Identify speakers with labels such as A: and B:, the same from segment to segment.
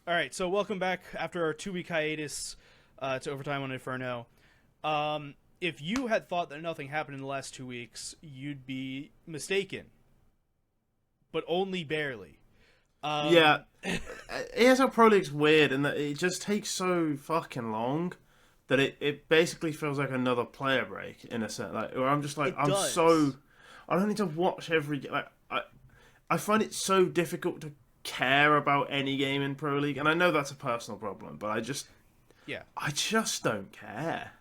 A: All right, so welcome back after our 2 week hiatus to Overtime on Inferno. If you had thought that nothing happened in the last 2 weeks, you'd be mistaken, but only barely.
B: Yeah, ESL Pro League's weird in that it just takes so fucking long that it basically feels like another player break in a sense. Like, where I'm just like,
A: It does.
B: I don't need to watch I find it so difficult to care about any game in Pro League, and I know that's a personal problem, but
A: Yeah.
B: I just don't care.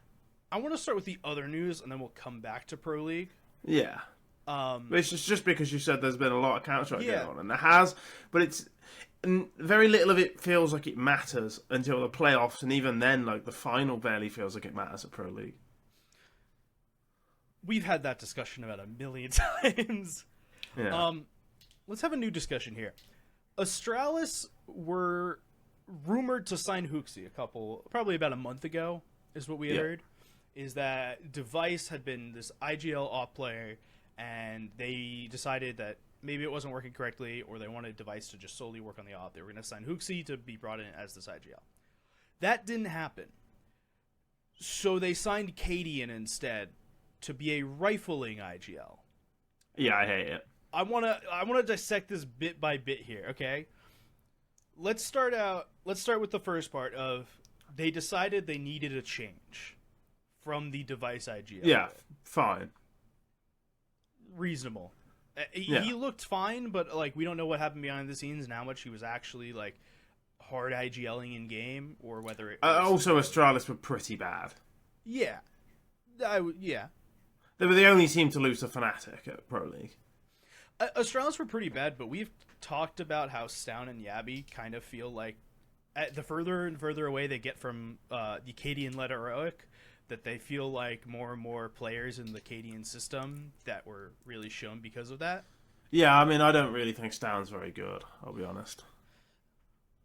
A: I want to start with the other news, and then we'll come back to Pro League.
B: Yeah.
A: Um,
B: But it's just because you said there's been a lot of Counter-Strike
A: yeah.
B: going on, and there has, but and very little of it feels like it matters until the playoffs, and even then, like, the final barely feels like it matters at Pro League.
A: We've had that discussion about a million times.
B: Yeah.
A: Let's have a new discussion here. Astralis were rumored to sign Hooksy probably about a month ago, is what we had heard. Is that Device had been this IGL op player, and they decided that maybe it wasn't working correctly, or they wanted Device to just solely work on the op. They were going to sign Hooksy to be brought in as this IGL. That didn't happen. So they signed Cadian instead to be a rifling IGL.
B: Yeah, I hate it.
A: I wanna dissect this bit by bit here, okay? Let's start with the first part of they decided they needed a change from the Device IGL.
B: Yeah, fine.
A: Reasonable.
B: Yeah.
A: He looked fine, but like we don't know what happened behind the scenes and how much he was actually like hard IGLing in game, or whether it was...
B: Also, Astralis were pretty bad.
A: Yeah. Yeah.
B: They were the only team to lose to Fnatic at Pro League.
A: Astralis were pretty bad, but we've talked about how Stown and Yabby kind of feel like the further and further away they get from the Cadian-led heroic, that they feel like more and more players in the Cadian system that were really shown because of that.
B: Yeah, I mean, I don't really think Stown's very good, I'll be honest.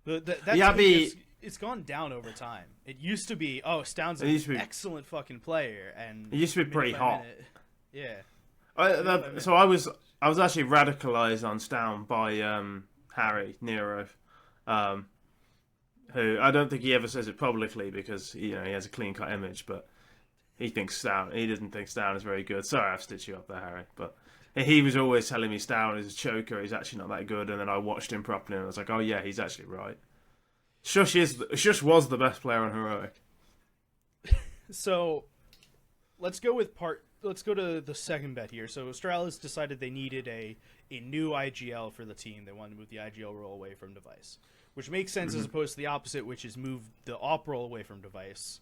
A: Yabby... It's gone down over time. It used to be, Stown's an excellent fucking player, and
B: it used to be pretty hot.
A: Yeah.
B: So I was actually radicalized on Stown by Harry Nero, who I don't think he ever says it publicly because he has a clean cut image, but he doesn't think Stown is very good. Sorry, I've stitched you up there, Harry, but he was always telling me Stown is a choker. He's actually not that good, and then I watched him properly, and I was like, oh yeah, he's actually right. Shush was the best player on heroic.
A: So let's go to the second bet here. So Astralis decided they needed a new IGL for the team. They wanted to move the IGL role away from Device, which makes sense as opposed to the opposite, which is move the op role away from Device,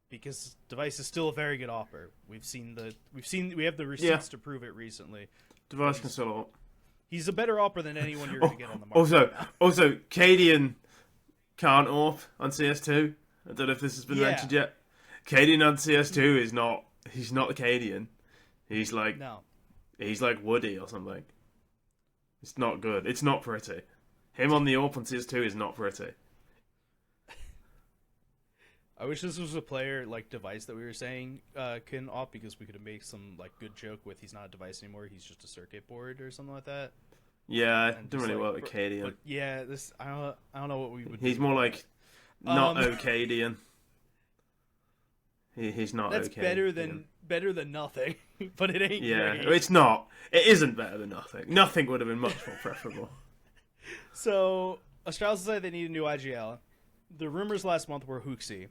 A: because Device is still a very good opper. We have the receipts to prove it recently.
B: Device can still op.
A: He's a better opper than anyone you're going to get on the market.
B: Also, Cadian can't AWP on CS2. I don't know if this has been mentioned yet. Cadian on CS2 is not. He's not the Cadian. He's like Woody or something. It's not good. It's not pretty. Him on the AWP on CS2 is not pretty.
A: I wish this was a player like Device that we were saying can AWP, because we could have made some like good joke with he's not a Device anymore. He's just a circuit board or something like that.
B: Yeah, it didn't really work with Cadian.
A: But yeah, I don't know what we would.
B: He's
A: do.
B: more like not Ocadian. He's not.
A: That's
B: okay,
A: better than nothing, but it ain't.
B: Yeah,
A: great.
B: it's not. It isn't better than nothing. Nothing would have been much more preferable.
A: So Astralis decided they need a new IGL. The rumors last month were Hooksy.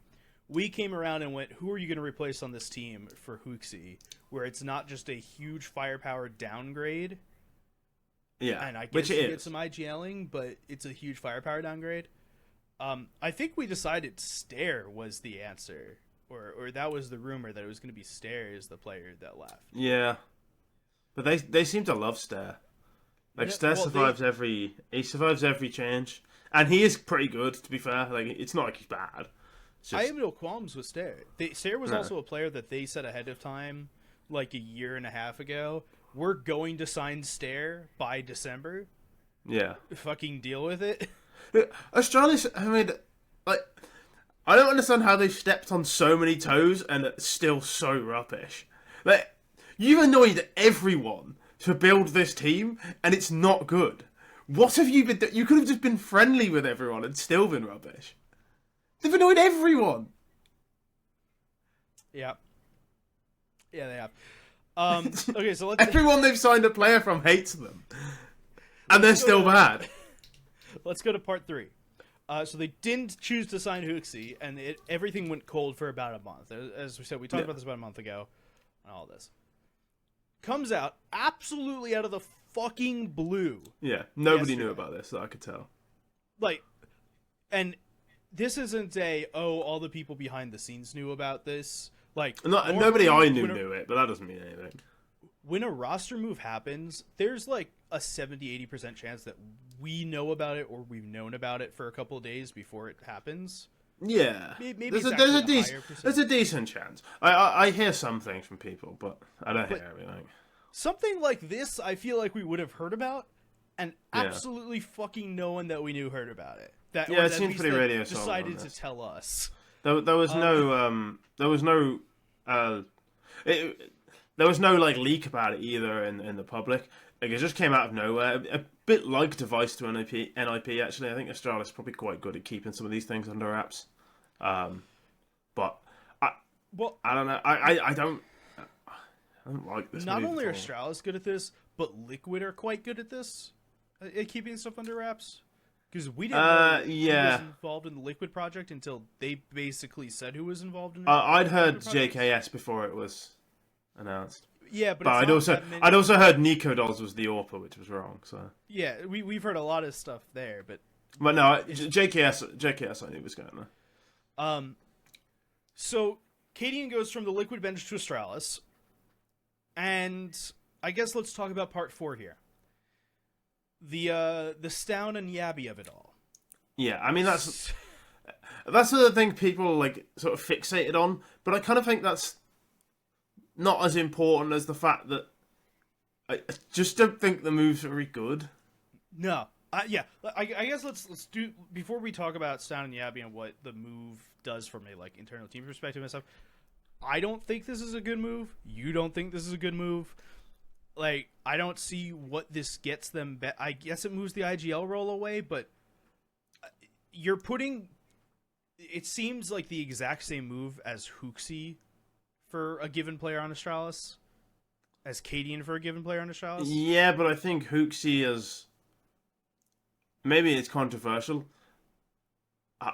A: We came around and went, who are you going to replace on this team for Hooksy, where it's not just a huge firepower downgrade.
B: Yeah,
A: and I guess you get some IGLing, but it's a huge firepower downgrade. I think we decided Stare was the answer, or that was the rumor, that it was going to be Stare as the player that left.
B: Yeah, but they seem to love Stare. Like Stare survives every change, and he is pretty good, to be fair. Like, it's not like he's bad.
A: I have no qualms with Stare. Stare was also a player that they said ahead of time, like a year and a half ago, we're going to sign Stare by December.
B: Yeah.
A: Fucking deal with it.
B: Astralis, I mean, like, I don't understand how they've stepped on so many toes and it's still so rubbish. Like, you've annoyed everyone to build this team, and it's not good. What have you been doing? You could have just been friendly with everyone and still been rubbish. They've annoyed everyone.
A: Yeah. Yeah, they have. Okay, so let's...
B: Everyone they've signed a player from hates them. And they're still bad.
A: Let's go to part 3. So they didn't choose to sign Hooksy, and everything went cold for about a month. As we said, we talked about this about a month ago, and all this. Comes out absolutely out of the fucking blue.
B: Yeah, nobody knew about this, that I could tell.
A: Like, and this isn't all the people behind the scenes knew about this. Like,
B: nobody I knew it, but that doesn't mean anything.
A: When a roster move happens, there's like a 70-80% chance that we know about it or we've known about it for a couple of days before it happens.
B: Yeah,
A: maybe
B: there's a decent chance. I hear some things from people, but I don't hear everything.
A: Something like this, I feel like we would have heard about, and absolutely fucking no one that we knew heard about it.
B: It seems pretty radio silent.
A: Decided to tell us.
B: There was no like leak about it either in the public. Like, it just came out of nowhere. A bit like Device to NIP actually. I think Astralis is probably quite good at keeping some of these things under wraps. But I don't know. I don't like this.
A: Not only are Astralis good at this, but Liquid are quite good at this, at keeping stuff under wraps. Because we didn't know who was involved in the Liquid project until they basically said who was involved in it.
B: I'd heard JKS before it was announced.
A: Yeah, but
B: I'd also heard Nico Dolls was the AWPer, which was wrong. So
A: yeah, we've heard a lot of stuff there, but
B: no, JKS I knew was going there.
A: So Cadian goes from the Liquid bench to Astralis, and I guess let's talk about part 4 here. The Stown and Yabby of it all.
B: Yeah, I mean that's the thing people like sort of fixated on, but I kind of think that's not as important as the fact that I just don't think the moves are very good.
A: No, I guess let's do, before we talk about Stown and Yabby and what the move does from a like internal team perspective and stuff. I don't think this is a good move. You don't think this is a good move. Like, I don't see what this gets them. I guess it moves the IGL role away, but you're putting. It seems like the exact same move as Hooksy for a given player on Astralis, as Cadian for a given player on Astralis.
B: Yeah, but I think Hooksy is. Maybe it's controversial.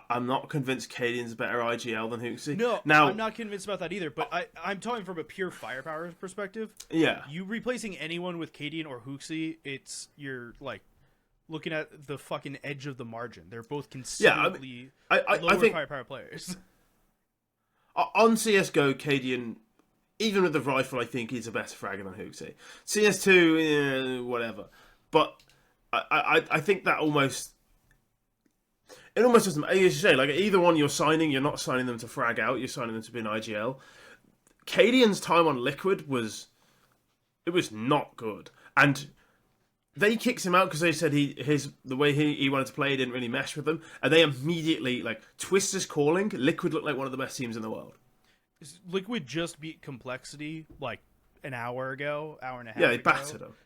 B: I'm not convinced Cadian's a better IGL than Hooksy.
A: No,
B: now,
A: I'm not convinced about that either, but I'm talking from a pure firepower perspective.
B: Yeah.
A: You replacing anyone with Cadian or Hooksy, you're like looking at the fucking edge of the margin. They're both considerably lower firepower players.
B: On CSGO, Cadian, even with the rifle, I think he's a better fragger than Hooksy. CS2, whatever. But I think that almost... It almost doesn't, as you say, like either one you're not signing them to frag out, you're signing them to be an IGL. Cadian's time on Liquid was not good. And they kicked him out because they said the way he wanted to play didn't really mesh with them. And they immediately, like, Twist is calling, Liquid looked like one of the best teams in the world.
A: Liquid just beat Complexity, like, an hour and a half ago.
B: Yeah, they battered them.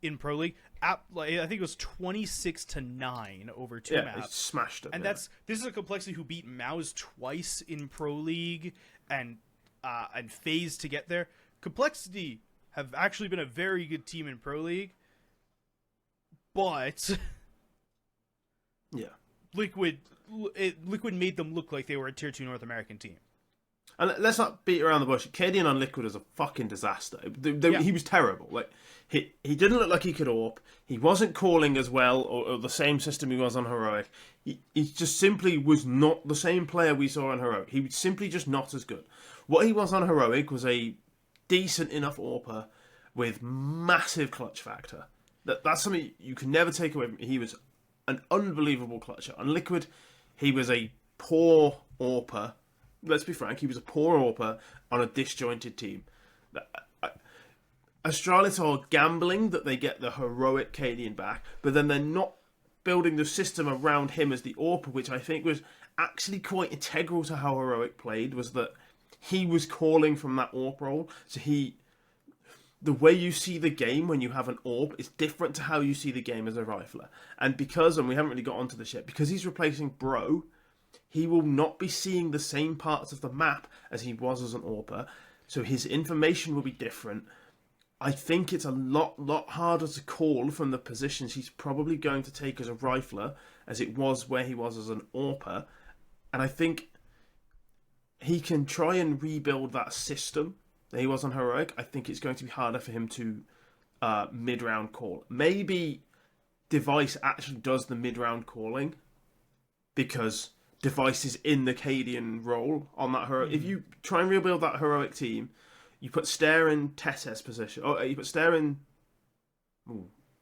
A: In Pro League. I think it was 26-9 over 2 maps.
B: They smashed them.
A: And this is a Complexity who beat Maus twice in Pro League and FaZe to get there. Complexity have actually been a very good team in Pro League, but Liquid made them look like they were a Tier 2 North American team.
B: And let's not beat around the bush. Cadian on Liquid is a fucking disaster. He was terrible. Like he didn't look like he could AWP. He wasn't calling as well, or the same system he was on Heroic. He just simply was not the same player we saw on Heroic. He was simply just not as good. What he was on Heroic was a decent enough AWPer with massive clutch factor. That's something you can never take away from him. He was an unbelievable clutcher. On Liquid, he was a poor AWPer. Let's be frank, he was a poor AWPer on a disjointed team. Astralis are gambling that they get the heroic Cadian back, but then they're not building the system around him as the AWPer, which I think was actually quite integral to how Heroic played, was that he was calling from that AWP role. So the way you see the game when you have an AWP is different to how you see the game as a rifler. And we haven't really got onto this yet, because he's replacing Bro, he will not be seeing the same parts of the map as he was as an AWPer, so his information will be different. I think it's a lot harder to call from the positions he's probably going to take as a rifler as it was where he was as an AWPer. And I think he can try and rebuild that system that he was on Heroic. I think it's going to be harder for him to mid-round call. Maybe Device actually does the mid-round calling, because Device is in the Cadian role on that Heroic. If you try and rebuild that Heroic team, you put Stair in Tess's position. Oh, you put Stair in...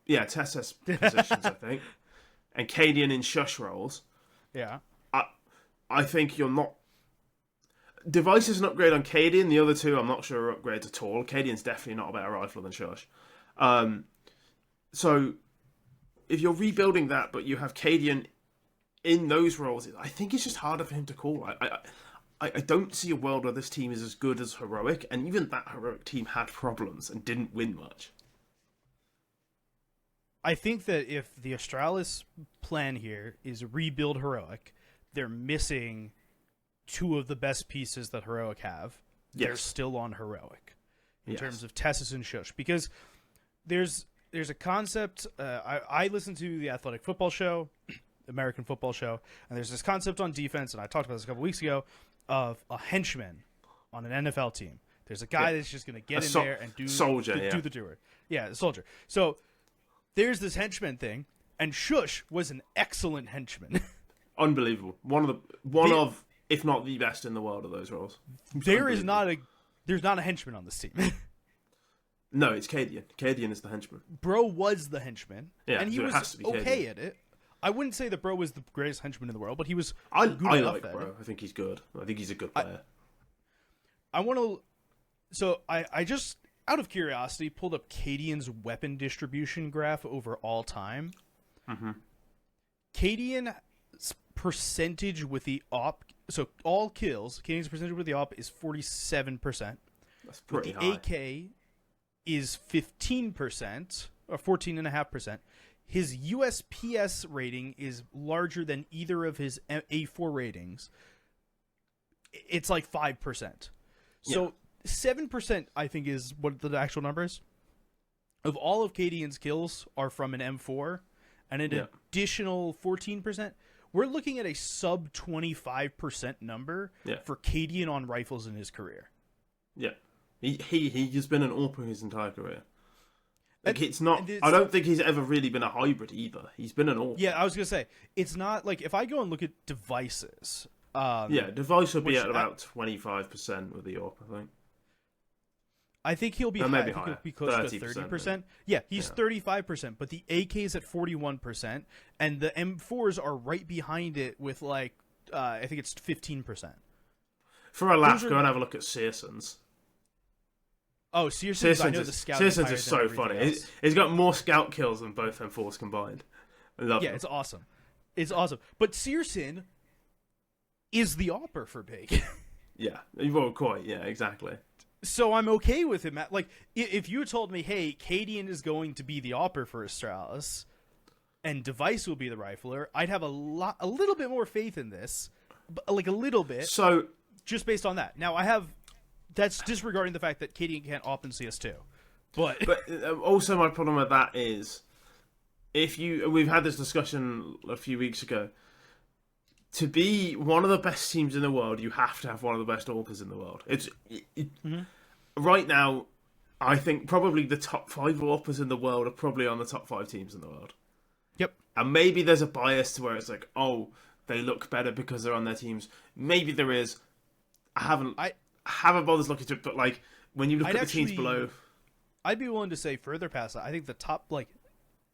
B: Tess's positions, I think. And Cadian in Shush roles.
A: Yeah.
B: I think you're not... Device is an upgrade on Cadian. The other two, I'm not sure are upgrades at all. Cadian's definitely not a better rifle than Shush. So, if you're rebuilding that, but you have Cadian in those roles, I think it's just harder for him to call. I don't see a world where this team is as good as Heroic, and even that Heroic team had problems and didn't win much.
A: I think that if the Astralis plan here is rebuild Heroic, they're missing two of the best pieces that Heroic have. They're still on Heroic in terms of Tessus and Shush, because there's a concept. I listen to the Athletic Football Show, American Football Show, and there's this concept on defense, and I talked about this a couple weeks ago, of a henchman on an NFL team. There's a guy that's just going to get in there and do the tour. Yeah, the soldier. So there's this henchman thing, and Shush was an excellent henchman.
B: Unbelievable. One of, if not the best in the world of those roles.
A: There's not a henchman on this team.
B: No, it's Cadian. Cadian is the henchman.
A: Bro was the henchman, and he
B: so
A: was okay at it. I wouldn't say that Bro was the greatest henchman in the world, but he was
B: I
A: like
B: Bro. I think he's good. I think he's a good player.
A: I want to... So, I just, out of curiosity, pulled up Cadian's weapon distribution graph over all time.
B: Mm-hmm.
A: Cadian's percentage with the AWP... So, all kills, Cadian's percentage with the AWP is 47%.
B: That's pretty high.
A: With the AK is 15%, or 14.5%. His USPS rating is larger than either of his A4 ratings. It's like 5%. So 7%, I think, is what the actual number is. Of all of Cadian's kills are from an M4, and an additional 14%. We're looking at a sub 25% number for Cadian on rifles in his career.
B: Yeah. He's been an AWPer his entire career. Like, it's not... I don't think he's ever really been a hybrid either. He's been an AWPer.
A: Yeah, I was going to say, it's not... Like, if I go and look at devices...
B: Device would be at about 25% with the AWP, I think.
A: I think he'll be
B: maybe
A: high. I think
B: higher.
A: he'll be close to 30%. Maybe. Yeah, he's 35%, but the AK's at 41%, and the M4s are right behind it with, like, I think it's 15%.
B: For a laugh, go and have a look at Searson's.
A: Oh, Searson's, I know the scout.
B: Searson's is so funny. He's got more scout kills than both M4s combined. I love him.
A: It's awesome. It's awesome. But Searson is the AWPer for Big.
B: Yeah, well, quite. Yeah, exactly.
A: So I'm okay with him. Like, if you told me, hey, Cadian is going to be the AWPer for Astralis, and Device will be the rifler, I'd have a little bit more faith in this, like a little bit.
B: So
A: just based on that. Now that's disregarding the fact that Cadian can't AWP in CS2. But
B: also my problem with that is, we've had this discussion a few weeks ago. To be one of the best teams in the world, you have to have one of the best AWPers in the world. Right now, I think probably the top 5 AWPers in the world are probably on the top 5 teams in the world.
A: Yep.
B: And maybe there's a bias to where it's like, oh, they look better because they're on their teams. Maybe there is. I haven't bothered looking to it, but like when you look at the teams below,
A: I'd be willing to say further past that. I think the top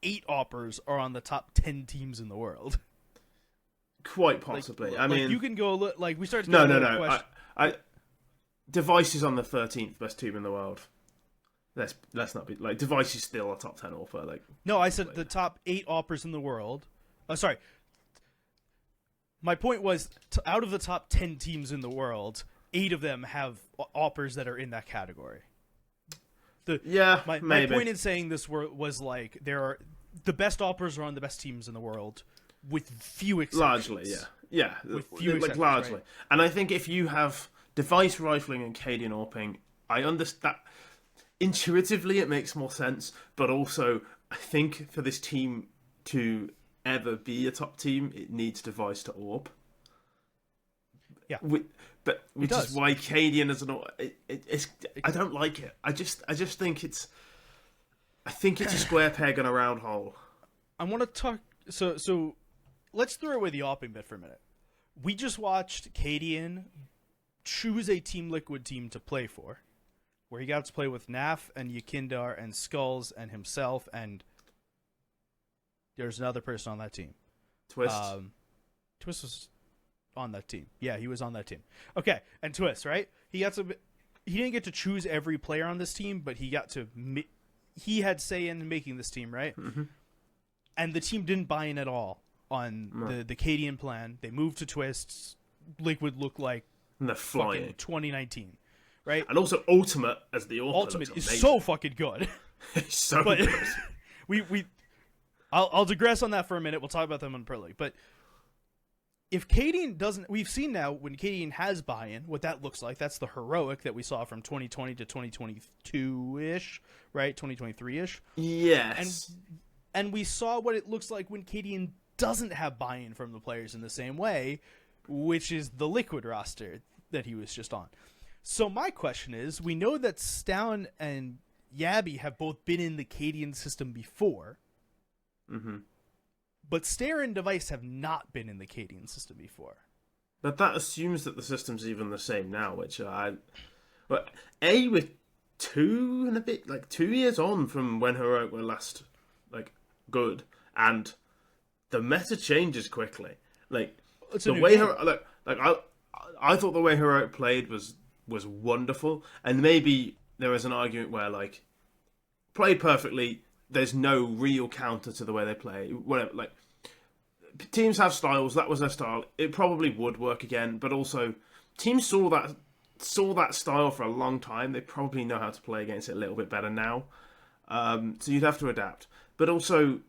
A: 8 AWPers are on the top 10 teams in the world.
B: Quite possibly. I mean,
A: you can go like we started.
B: No. Device is on the 13th best team in the world. Let's not be like Device is still a top 10 AWPer. Like,
A: no, I said the top 8 AWPers in the world. Sorry. My point was, out of the top 10 teams in the world, 8 of them have AWPers that are in that category. My point in saying this was like the best operas are on the best teams in the world, with few exceptions.
B: Largely, yeah,
A: with few exceptions,
B: largely.
A: right?
B: And I think if you have device rifling and Cadian AWPing, I understand. Intuitively, it makes more sense, but also I think for this team to ever be a top team, it needs device to AWP.
A: Yeah,
B: which is why Cadian is an. I don't like it. I just think it's. I think it's a square peg in a round hole.
A: I want to talk. So let's throw away the AWPing bit for a minute. We just watched Cadian choose a Team Liquid team to play for, where he got to play with Naf and Yakindar and Skulls and himself, and there's another person on that team.
B: Twist.
A: Twist was on that team. Yeah, he was on that team. Okay, and Twist, right? He didn't get to choose every player on this team, but he got to. He had say in making this team, right?
B: Mm-hmm.
A: And the team didn't buy in at all on the Cadian plan. They moved to Twists. Liquid looked like
B: and they're flying.
A: Fucking 2019, right?
B: And also Ultimate as the AWP.
A: Ultimate is so fucking good.
B: It's so good.
A: I'll digress on that for a minute. We'll talk about them in Pro League. But if Cadian doesn't, we've seen now when Cadian has buy-in, what that looks like. That's the heroic that we saw from 2020 to 2022-ish, right? 2023-ish.
B: Yes.
A: And we saw what it looks like when Cadian doesn't have buy-in from the players in the same way, which is the Liquid roster that he was just on. So my question is, we know that Stown and Yabby have both been in the Cadian system before.
B: Mm-hmm.
A: But Stare and Device have not been in the Cadian system before.
B: But that assumes that the system's even the same now, which with 2 and a bit, like 2 years on from when Heroic were last, like, good, and the meta changes quickly. Like, the way I thought the way Heroic played was wonderful, and maybe there is an argument where, like, played perfectly, there's no real counter to the way they play. Whatever, like, teams have styles. That was their style. It probably would work again, but also teams saw that style for a long time. They probably know how to play against it a little bit better now. So you'd have to adapt. But also,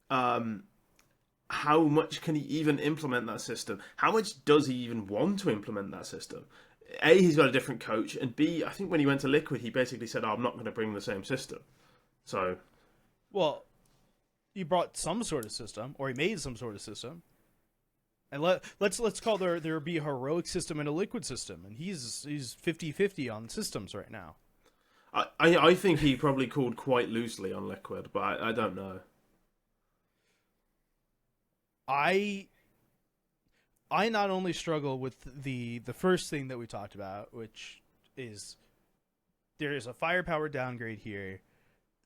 B: how much can he even implement that system? How much does he even want to implement that system? A, he's got a different coach, and B, I think when he went to Liquid, he basically said, I'm not going to bring the same system. So...
A: Well, he brought some sort of system, or he made some sort of system, and let's call there be a heroic system and a Liquid system, and he's 50-50 on systems right now.
B: I think he probably called quite loosely on Liquid, but I don't know.
A: I not only struggle with the first thing that we talked about, which is there is a firepower downgrade here.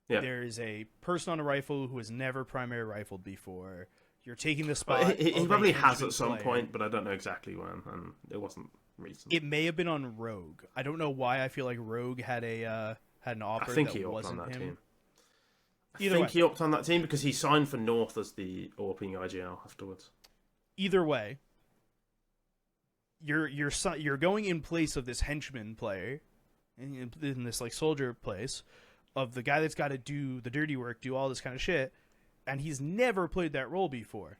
B: Yeah.
A: There is a person on a rifle who has never primary rifled before. You're taking the spot.
B: He probably has at some point, but I don't know exactly when, and it wasn't recent.
A: It may have been on Rogue. I don't know why I feel like Rogue had an offer.
B: I think
A: that
B: he
A: wasn't
B: opted on that
A: him.
B: team. I think he opted on that team because he signed for North as the AWPing IGL afterwards.
A: Either way, you're going in place of this henchman player, in this like soldier place, of the guy that's got to do the dirty work, do all this kind of shit, and he's never played that role before.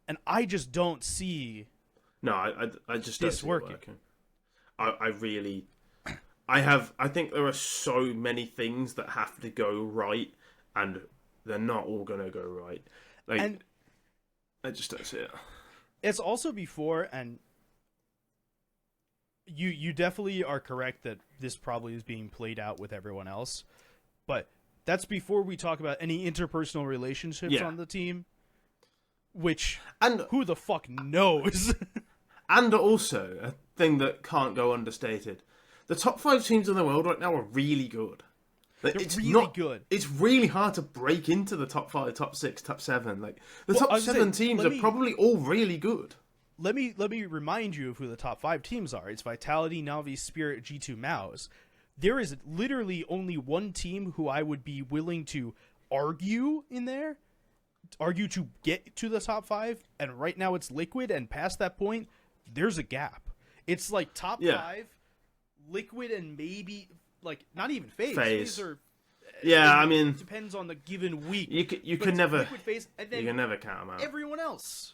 A: And I just don't see.
B: No, I just don't see
A: working.
B: It working. I think there are so many things that have to go right, and they're not all going to go right. Like, I just don't see it.
A: It's also before, and you definitely are correct that this probably is being played out with everyone else, but that's before we talk about any interpersonal relationships on the team, which who the fuck knows?
B: And also, a thing that can't go understated, the top 5 teams in the world right now are really good.
A: They're really good.
B: It's really hard to break into the top 5, top 6, top 7. Like, the top 7 teams are probably all really good.
A: Let me remind you of who the top 5 teams are. It's Vitality, Navi, Spirit, G2, Mouse. There is literally only one team who I would be willing to argue to get to the top 5, and right now it's Liquid, and past that point, there's a gap. It's like top 5, Liquid, and maybe like not even phase.
B: Phase.
A: Are,
B: yeah, I mean,
A: depends on the given week.
B: You can never
A: liquid phase, and then
B: you can never count them out.
A: Everyone else.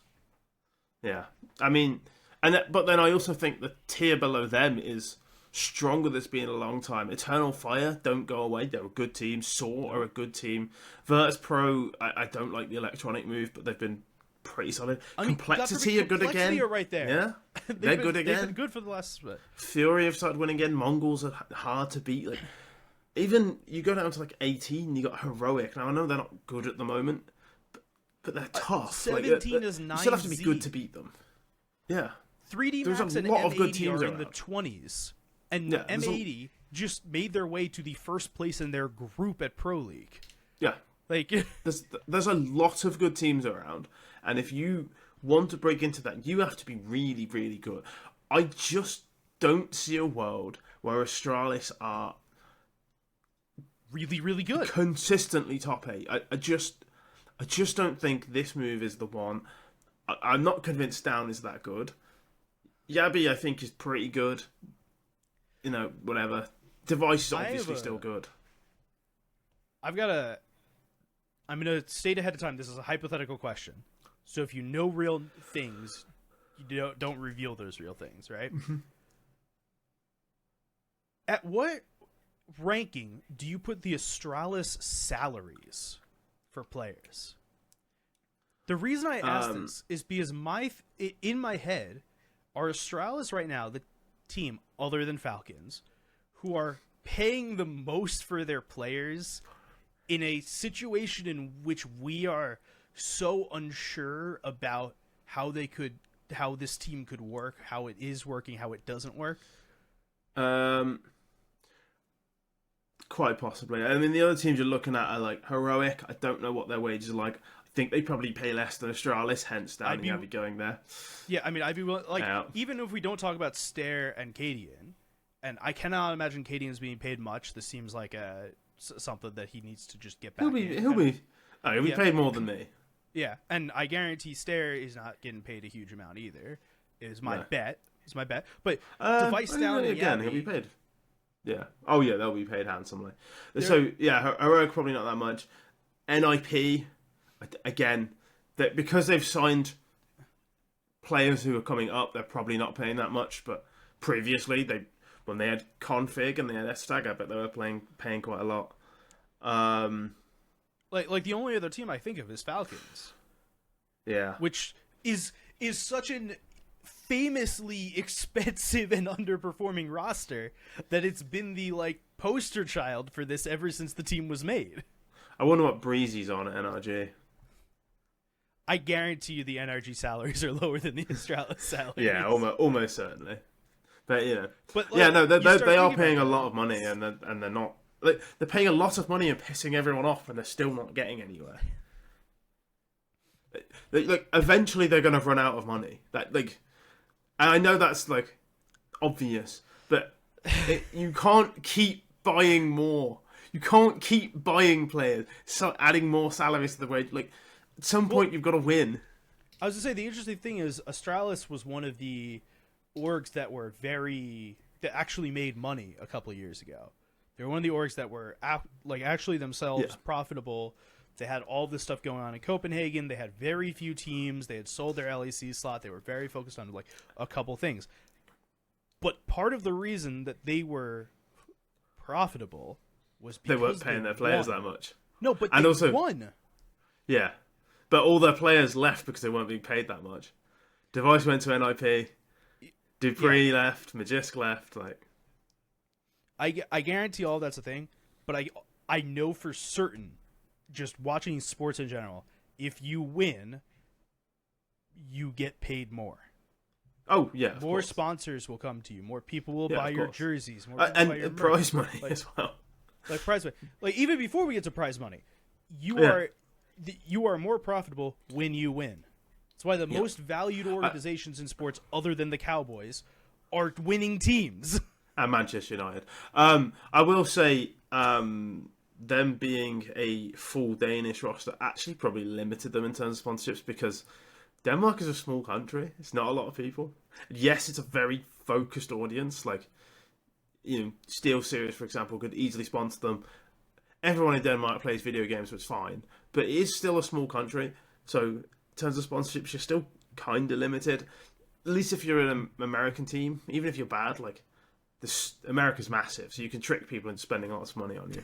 B: Yeah, I mean, but then I also think the tier below them is stronger. That's been a long time. Eternal Fire don't go away. They're a good team. Saw are a good team. Virtus Pro, I don't like the electronic move, but they've been pretty solid. Complexity are good again.
A: Are right there.
B: Yeah, they're good again.
A: They've been good for the last split.
B: Fury have started winning again. Mongols are hard to beat. Like, even you go down to like 18, you got Heroic. Now I know they're not good at the moment, but they're tough.
A: 17 is 9.
B: You still have to be good to beat them. Yeah.
A: 3D Max and M80 are in the 20s, and M80 just made their way to the first place in their group at Pro League.
B: Yeah.
A: Like
B: there's a lot of good teams around, and if you want to break into that, you have to be really, really good. I just don't see a world where Astralis are
A: really, really good,
B: consistently top 8. I just don't think this move is the one. I'm not convinced Down is that good. Yabi, I think, is pretty good. You know, whatever. Device is obviously still good.
A: I'm going to state ahead of time, this is a hypothetical question. So if you know real things, you don't reveal those real things, right?
B: Mm-hmm.
A: At what ranking do you put the Astralis salaries for players? The reason I ask this is because in my head, are Astralis right now the team, other than Falcons, who are paying the most for their players in a situation in which we are so unsure about how this team could work, how it is working, how it doesn't work?
B: Quite possibly. I mean, the other teams you're looking at are like Heroic. I don't know what their wages are like. I think they probably pay less than Astralis, hence I'd be going there.
A: Yeah, I mean, I'd be willing, even if we don't talk about Stair and Cadian, and I cannot imagine Cadian's being paid much. This seems like something that he needs to just get back.
B: He'll be paid more than me.
A: Yeah, and I guarantee Stair is not getting paid a huge amount either. Is my bet. But Device Down
B: again, he'll be paid. Yeah. Oh yeah, they'll be paid handsomely. So yeah, Heroic probably not that much. NIP, again, that because they've signed players who are coming up, they're probably not paying that much. But previously, when they had Config and they had S-Tag, I bet they were paying quite a lot.
A: Like the only other team I think of is Falcons.
B: Yeah.
A: Which is such an famously expensive and underperforming roster that it's been the poster child for this ever since the team was made.
B: I wonder what Breezy's on at NRG.
A: I guarantee you the NRG salaries are lower than the Astralis salaries.
B: Yeah, almost certainly. But they are paying a lot of money, and they're not. They're paying a lot of money and pissing everyone off, and they're still not getting anywhere. Eventually they're going to run out of money. And I know that's obvious, but you can't keep buying more. You can't keep buying players, adding more salaries to the wage. At some point, you've got to win.
A: I was going to say, the interesting thing is Astralis was one of the orgs that actually made money a couple of years ago. They were one of the orgs that were actually themselves profitable. They had all this stuff going on in Copenhagen. They had very few teams. They had sold their LEC slot. They were very focused on a couple things. But part of the reason that they were profitable was because
B: they weren't paying their players that much.
A: No, but they won. Yeah.
B: But all their players left because they weren't being paid that much. Device went to NIP. Dupree left. Magisk left.
A: I guarantee all that's a thing. But I know for certain, just watching sports in general, if you win, you get paid more.
B: Oh, yeah.
A: More sponsors will come to you. More people will buy your jerseys. More people
B: and
A: buy your
B: prize money as well.
A: Prize money. Even before we get to prize money, you are more profitable when you win. That's why the most valued organizations in sports, other than the Cowboys, are winning teams.
B: And Manchester United. I will say, them being a full Danish roster actually probably limited them in terms of sponsorships, because Denmark is a small country. It's not a lot of people. Yes, it's a very focused audience. SteelSeries, for example, could easily sponsor them. Everyone in Denmark plays video games, so it's fine. But it is still a small country, so in terms of sponsorships, you're still kind of limited. At least if you're an American team, even if you're bad, like America's massive, so you can trick people into spending lots of money on you.